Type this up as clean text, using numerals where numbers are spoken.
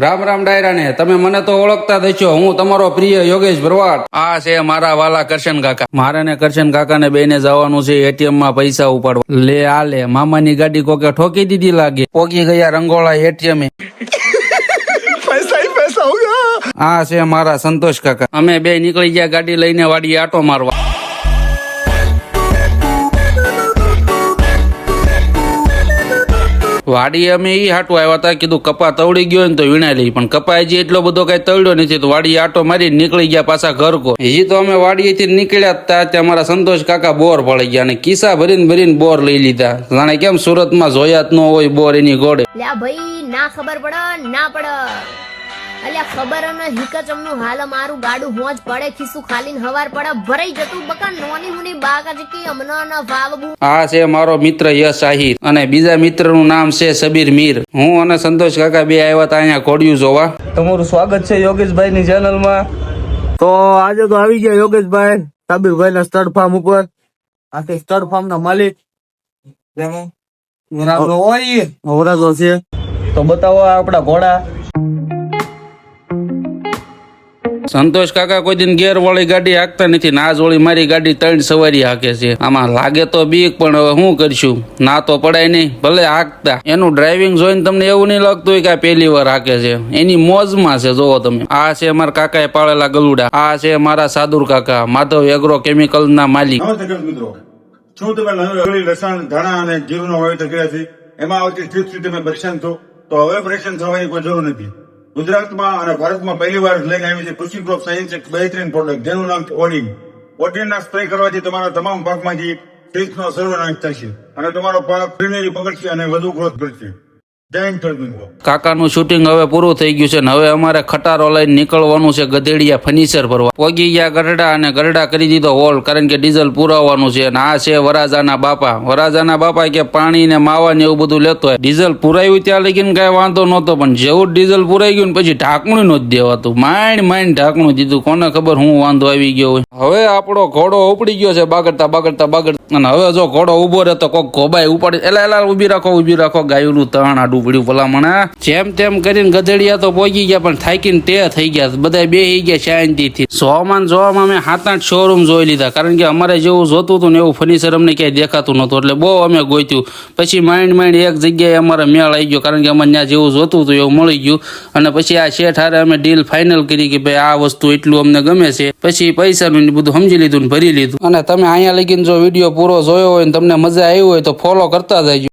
રામ રામ ડાયરા ને તમે મને તો ઓળખતા દેશો, હું તમારો પ્રિય યોગેશ ભરવાડ. આ છે મારા વાલા કરશન કાકા. મારે ને કરશન કાકા ને બેને જવાનું છે એટીએમ માં પૈસા ઉપાડવા. લે આ લે, મામાની ગાડી કોકે ઠોકી દીધી લાગે. પોગી ગયા રંગોળા એટીએમ. આ છે મારા સંતોષ કાકા. અમે બે નીકળી ગયા ગાડી લઈને વાડી આટો મારવા. વાડી અમે ઈ હાટું આવ્યા હતા, કીધું કપા તવડી ગયો ને તો વીણાઈ લઈ, પણ કપા હજી એટલો બધો કઈ તવડ્યો નથી, તો વાડી આટો મારી નીકળી ગયા પાછા ઘર કો. હજી તો અમે વાડીએથી નીકળ્યા હતા ત્યાં મારા સંતોષ કાકા બોર પડી ગયા અને કિસ્સા ભરીને બોર લઈ લીધા. જાણે કેમ સુરતમાં જોયા જ ન હોય બોર એની ગોળે. ભાઈ ના ખબર પડે ના પડે, અલ્યા ખબર અને હિકચમનું હાલ મારું ગાડું હોજ પડે ખિસ્સું ખાલીને હવાર પડે ભરાઈ જતું બકા નોની મુની બાકાજી કે અમનો ન ભાવબુ. આ છે મારો મિત્ર યશ આહિર અને બીજા મિત્રનું નામ છે સબીર મીર. હું અને સંતોષ કાકા બે આવ્યા હતા અહીંયા ઘોડિયું જોવા. તમારું સ્વાગત છે યોગેશભાઈ ની ચેનલ માં. તો આજે તો આવી ગયા યોગેશભાઈ સબીરભાઈ ના સ્ટડ ફાર્મ ઉપર. આ સ્ટડ ફાર્મ ના માલિક ઓરાજો છે. તો બતાવો આપડા ઘોડા. સંતોષ કાકા કોઈ દિન ગેર વાળી ગાડી હાંકતા નથી, ના જોડી મારી ગાડી 3 સવારી હાકે છે. આમાં લાગે તો બીક, પણ હવે શું કરશું, ના તો પડાય નહીં. ભલે હાંકતા એનું ડ્રાઇવિંગ જોઈને તમને એવું નહીં લાગતું હોય કે આ પહેલી વાર હાકે છે, એની મોજમાં છે. જોવો તમે, આ છે મારા કાકાએ પાળેલા ગલુડા. આ છે મારા સાદુર કાકા, માધવ એગ્રો કેમિકલ ના માલિક. શું તમે લસણ ધાણા અને જીરુંનો વાવેતર કર્યા છે, એમાં આવતી સ્થિતિ તમે પરેશાન છો, તો હવે પરેશાન થવાની કોઈ જરૂર નથી. ગુજરાતમાં અને ભારતમાં પહેલી વાર લઈને આવી છે કૃષિ ક્રોપ સાયન્સ એક બહેતરીન પ્રોડક્ટ, જેનું નામ છે ઓડિન. ઓડિનના સ્પ્રે કરવાથી તમારા તમામ પાકમાંથી નો સર્વનાશ થશે અને તમારો પાક ગ્રીનરી પકડશે અને વધુ ગ્રોથ કરશે. કાકાનું શૂટિંગ હવે પૂરું થઈ ગયું છે ને હવે અમારે ખટારો લઈને નીકળવાનું છે ગધેડિયા ફર્નિચર ભરવા. પોગી ગયા ગરડા અને ગરડા કરી દીધો હોલ, કારણ કે ડીઝલ પુરાવાનું છે. અને આ છે વરાજાના બાપા. વરાજાના બાપા કે પાણી ને માવા ને એવું બધું લેતો હોય. ડીઝલ પુરાયું ત્યાં લગીને કઈ વાંધો નહોતો, પણ જેવું ડીઝલ પુરાઈ ગયું ને પછી ઢાંકણું નથી દેવાતું. માંડ ઢાંકણું દીધું, કોને ખબર હું વાંધો આવી ગયો હોય. હવે આપણો ઘોડો ઉપડી ગયો છે બાગડતા અને હવે જો ઘોડો ઉભો રહે તો કોક ગોબાઈ ઉપાડી. એલા ઉભી રાખો ગાયુનું તણ આડું પડ્યું ભલામણા. જેમ તેમ કરીને ગધેડિયા તો પહોંચી ગયા, પણ થાકીને તે થઈ ગયા. બધા બેસી ગયા શાંતિથી. જોવામાં અમે 7-8 શોરૂમ જોઈ લીધા, કારણ કે અમારે જેવું જોતું હતું ને એવું ફર્નિચર અમને ક્યાંય દેખાતું નતું, એટલે બહુ અમે ગોત્યું. પછી માંડ એક જગ્યાએ અમારે મેળ આવી ગયો, કારણ કે અમારે ત્યાં જેવું જોતું હતું એવું મળી ગયું. અને પછી આ શેઠ હારે અમે ડીલ ફાઇનલ કરી કે ભાઈ આ વસ્તુ એટલું અમને ગમે છે. પછી પૈસાનું બધું સમજી લીધું ને ભરી લીધું. અને તમે અહીંયા લગીને જો વિડીયો પૂરો જોયો હોય ને તમને મજા આવી હોય તો ફોલો કરતા જજો.